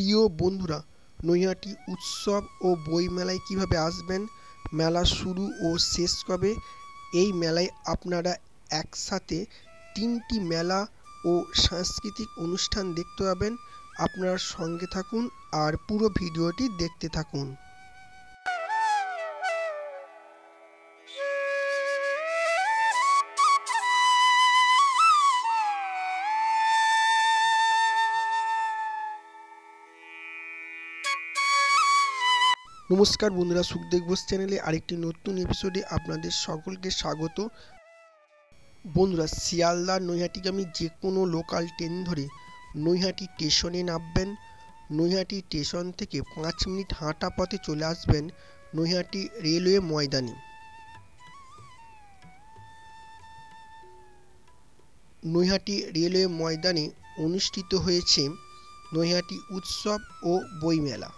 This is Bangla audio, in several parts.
প্রিয় বন্ধুরা, নৈহাটি উৎসব ও বইমেলায় কিভাবে আসবেন, মেলা শুরু ও শেষ কবে, এই মেলায় আপনারা একসাথে 3টি মেলা ও সাংস্কৃতিক অনুষ্ঠান দেখতে পাবেন। আপনারা সঙ্গে থাকুন আর পুরো ভিডিওটি দেখতে থাকুন। নমস্কার বন্ধুরা, সুখদেব ঘোষ চ্যানেলে আরেকটি নতুন এপিসোডে আপনাদের সকলকে স্বাগত। বন্ধুরা, শিয়ালদা নৈহাটিগামী যে কোনো লোকাল ট্রেন ধরে নৈহাটি স্টেশনে নামবেন। নৈহাটি স্টেশন থেকে 5 মিনিট হাঁটা পথে চলে আসবেন নৈহাটি রেলওয়ে ময়দানে। নৈহাটি রেলওয়ে ময়দানে অনুষ্ঠিত হয়েছে নৈহাটি উৎসব ও বইমেলা।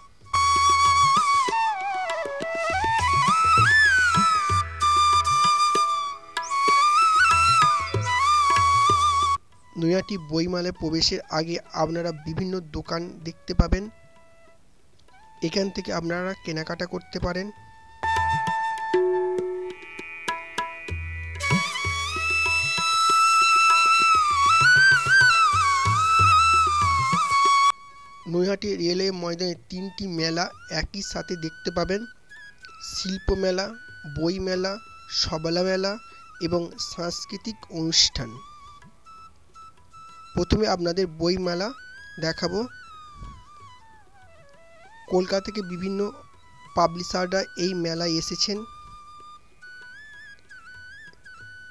নৈহাটি বইমেলায় প্রবেশের আগে আপনারা বিভিন্ন দোকান দেখতে পাবেন। এখান থেকে আপনারা কেনাকাটা করতে পারেন। নৈহাটি রেলওয়ে ময়দানে 3টি মেলা একই সাথে দেখতে পাবেন: শিল্প মেলা, বই মেলা, সবলা মেলা এবং সাংস্কৃতিক অনুষ্ঠান। প্রথমে আপনাদের বই মেলা দেখাবো। কলকাতা থেকে বিভিন্ন পাবলিশাররা এই মেলায় এসেছেন।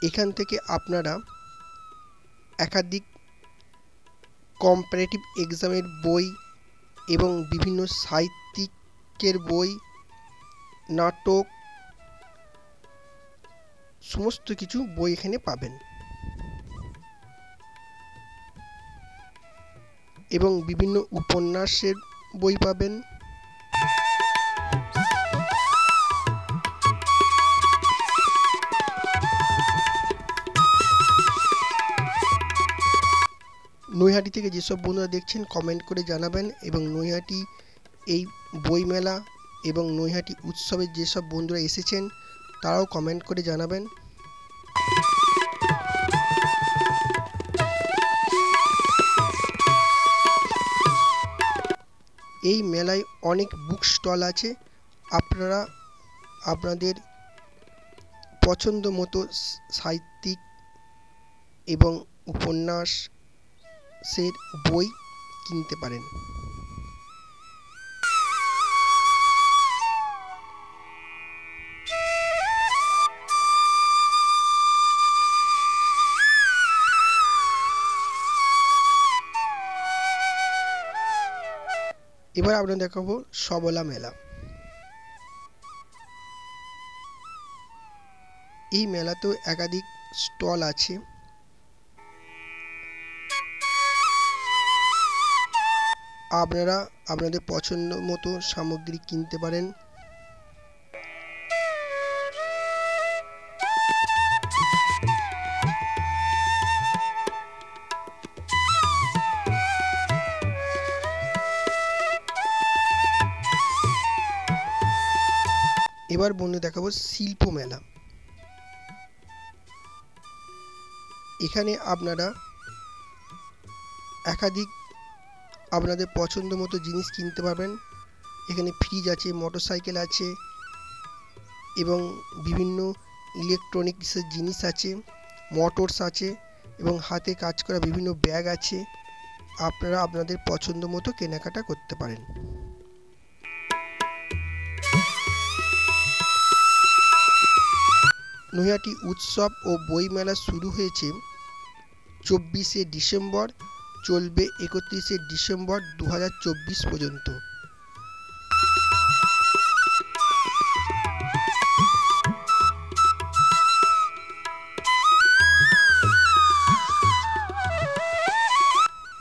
এখান থেকে আপনারা একাধিক কম্পারেটিভ এক্সামের বই এবং বিভিন্ন সাহিত্যিকের বই, নাটক, সমস্ত কিছু বই এখানে পাবেন এবং বিভিন্ন উপন্যাসের বই পাবেন। নৈহাটি থেকে যেসব বন্ধুরা দেখছেন কমেন্ট করে জানাবেন, এবং নৈহাটি এই বইমেলা এবং নৈহাটি উৎসবে যেসব বন্ধুরা এসেছেন তারাও কমেন্ট করে জানাবেন। এই মেলায় অনেক বুক স্টল আছে। আপনারা আপনাদের পছন্দ মতো সাহিত্যিক এবং উপন্যাসের বই কিনতে পারেন। এবার আপনাদের দেখাবো সবলা মেলা। এই মেলাতেও একাধিক স্টল আছে। আপনারা আপনাদের পছন্দ মতো সামগ্রী কিনতে পারেন। এবার বন্ধু দেখাবো শিল্প মেলা। এখানে আপনারা একাধিক আপনাদের পছন্দ মতো জিনিস কিনতে পারবেন। এখানে ফ্রিজ আছে, মোটরসাইকেল আছে এবং বিভিন্ন ইলেকট্রনিক্সের জিনিস আছে, মোটরস আছে এবং হাতে কাজ করা বিভিন্ন ব্যাগ আছে। আপনারা আপনাদের পছন্দ মতো কেনাকাটা করতে পারেন। নৈহাটি উৎসব ও বইমেলা শুরু হয়েছে 24শে ডিসেম্বর, চলবে 31শে ডিসেম্বর 2024 পর্যন্ত।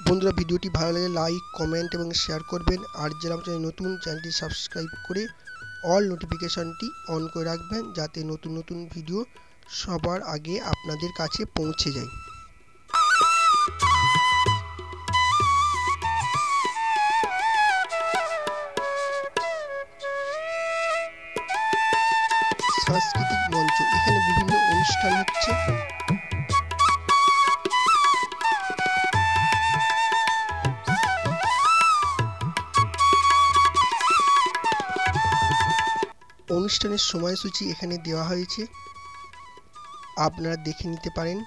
বন্ধুরা, ভিডিওটি ভালো লাগলে লাইক, কমেন্ট এবং শেয়ার করবেন। আর যারা আমার চ্যানেল নতুন, চ্যানেলটি সাবস্ক্রাইব করে অল নোটিফিকেশনটি অন করে রাখবেন, যাতে নতুন নতুন ভিডিও সবার আগে আপনাদের কাছে পৌঁছে যায়। সাংস্কৃতিক মঞ্চ, এখানে বিভিন্ন অনুষ্ঠান হচ্ছে। অনুষ্ঠানের সময়সূচি এখানে দেওয়া হয়েছে, আপনারা দেখে নিতে পারেন।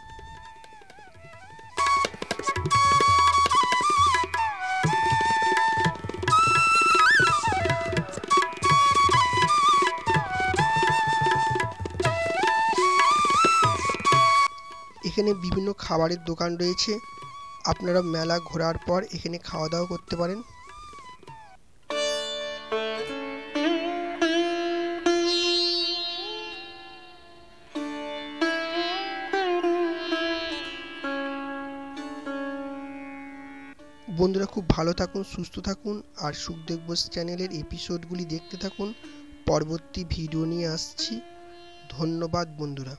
এখানে বিভিন্ন খাবারের দোকান রয়েছে, আপনারা মেলা ঘোরার পর এখানে খাওয়া দাওয়া করতে পারেন। বন্ধুরা খুব ভালো থাকুন, সুস্থ থাকুন, আর সুখদেব বোস চ্যানেলের এপিসোডগুলি দেখতে থাকুন। পরবর্তী ভিডিও নিয়ে আসছি। ধন্যবাদ বন্ধুরা।